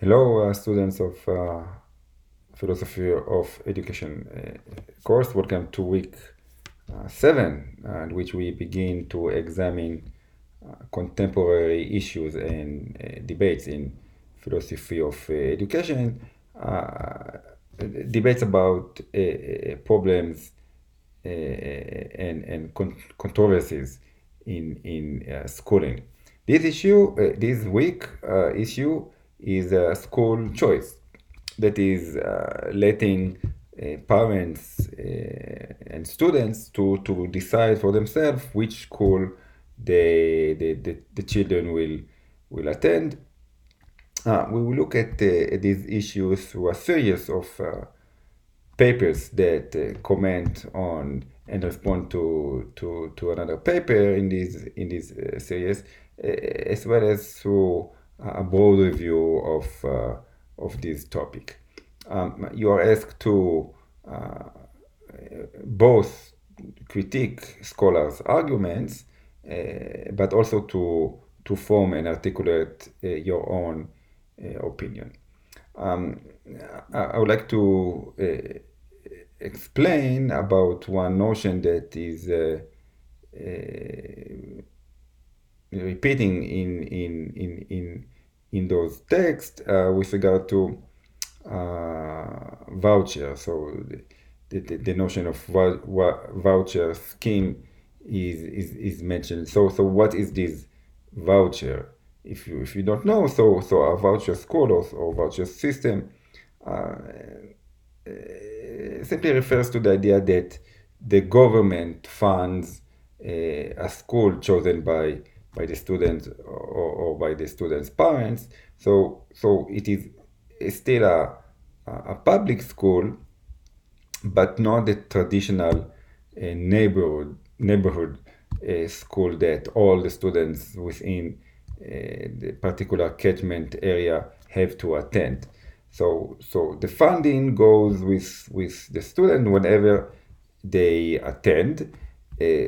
Hello, students of Philosophy of Education course. Welcome to week 7, in which we begin to examine contemporary issues and debates in philosophy of education. Debates about problems and controversies in schooling. This week issue is school choice. That is letting parents and students to decide for themselves which school the children will attend. We will look at these issues through a series of papers that comment on and respond to another paper in this series, as well as through a broad review of this topic. You are asked to both critique scholars' arguments, but also to form and articulate your own opinion. I would like to explain about one notion that is repeating in those texts with regard to voucher. So the notion of voucher scheme is mentioned. So what is this voucher? If you don't know, so a voucher school or voucher system simply refers to the idea that the government funds a school chosen by the student or by the student's parents. So it is still a public school, but not the traditional neighborhood school that all the students within the particular catchment area have to attend. So the funding goes with the student whenever they attend.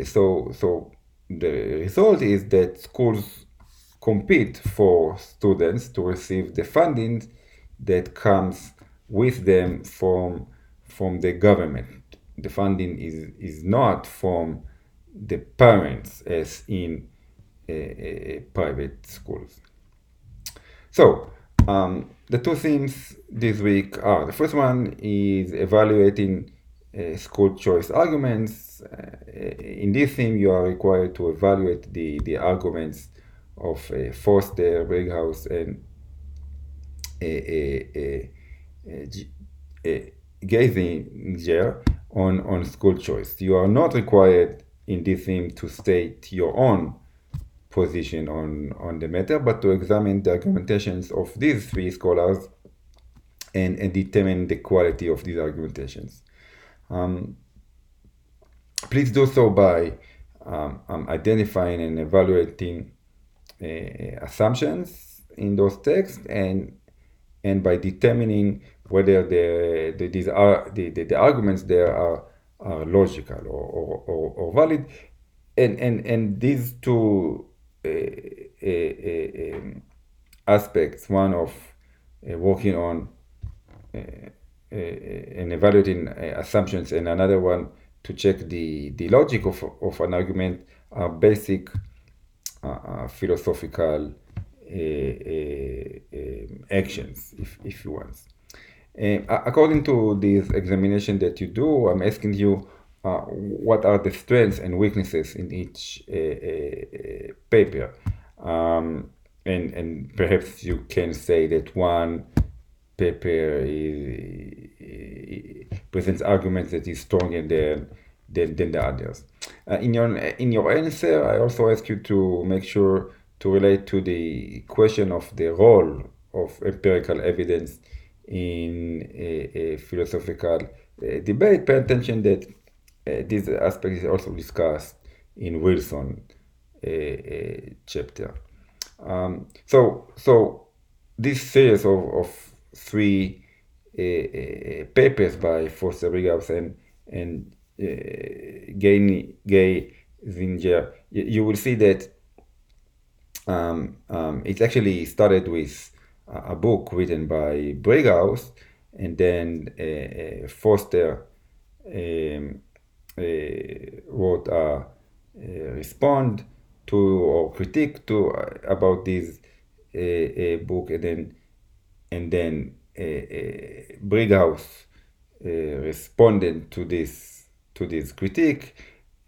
So the result is that schools compete for students to receive the funding that comes with them from the government. The funding is not from the parents as in private schools. So the two themes this week are: the first one is evaluating school choice arguments. In this theme, you are required to evaluate the arguments of Forster, Brighouse, and Geisinger on school choice. You are not required in this theme to state your own position on the matter, but to examine the argumentations of these three scholars and determine the quality of these argumentations. Please do so by identifying and evaluating assumptions in those texts and by determining whether the arguments there are logical or valid. And these two aspects, one of working on and evaluating assumptions, and another one to check the logic of an argument, are basic philosophical actions, if you want. According to this examination that you do, I'm asking you what are the strengths and weaknesses in each paper. And perhaps you can say that one paper presents arguments that is stronger than the others. In your answer, I also ask you to make sure to relate to the question of the role of empirical evidence in a philosophical debate. Pay attention that this aspect is also discussed in Wilson chapter. So this series of three papers by Foster Brighouse and Gay Zinger, you will see that it actually started with a book written by Brighouse, and then Foster wrote a respond to or critique to about this book, and then Brighouse responded to this critique,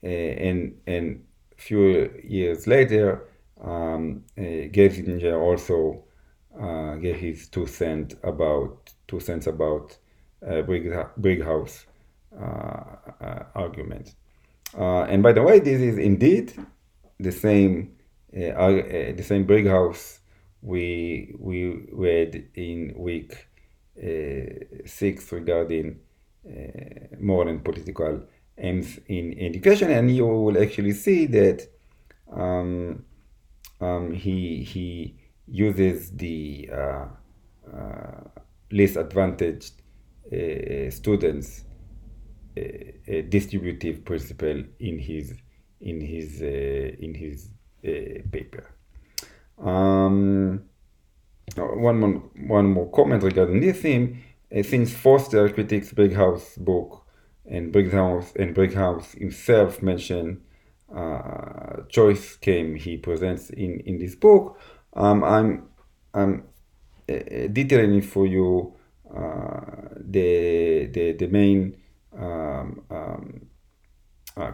and few years later, Gessinger also gave his 2 cents about Brighouse argument. And by the way, this is indeed the same Brighouse we read in week 6 regarding moral and political aims in education, and you will actually see that he uses the least advantaged students distributive principle in his paper. One more comment regarding this theme. Since Foster critiques Brighouse' book, and Brighouse himself mentioned choice scheme he presents in this book, I'm detailing for you the main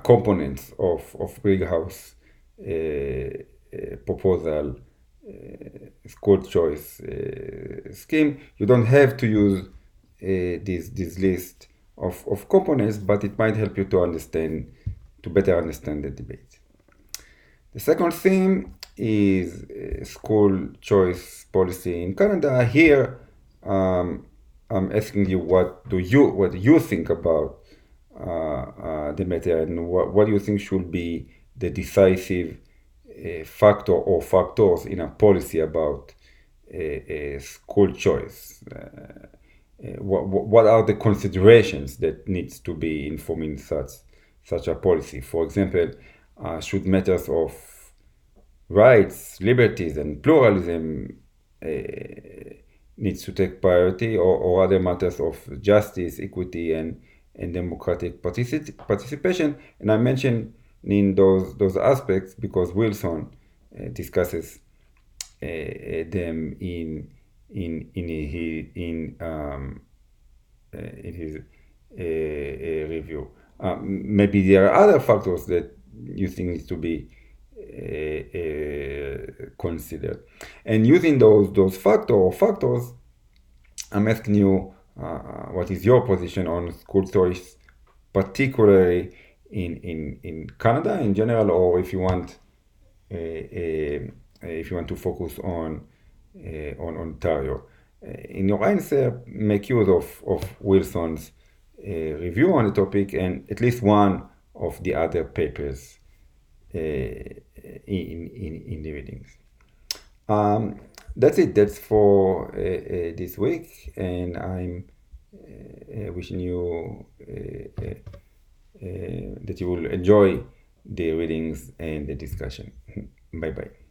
components of Brighouse proposal school choice scheme. You don't have to use this list of components, but it might help you to better understand the debate. The second theme is school choice policy in Canada. Here, I'm asking you what you think about the matter, and what do you think should be the decisive factor or factors in a policy about school choice. What are the considerations that needs to be informing such a policy? For example, should matters of rights, liberties, and pluralism needs to take priority, or other matters of justice, equity, and democratic participation? And I mentioned in those aspects because Wilson discusses them in his review. Maybe there are other factors that you think needs to be considered. And using those factors, I'm asking you what is your position on school choice, particularly in Canada in general, or if you want to focus on Ontario. In your answer, make use of Wilson's review on the topic and at least one of the other papers in the readings. That's it. That's for this week, and I'm wishing you that you will enjoy the readings and the discussion. Bye bye.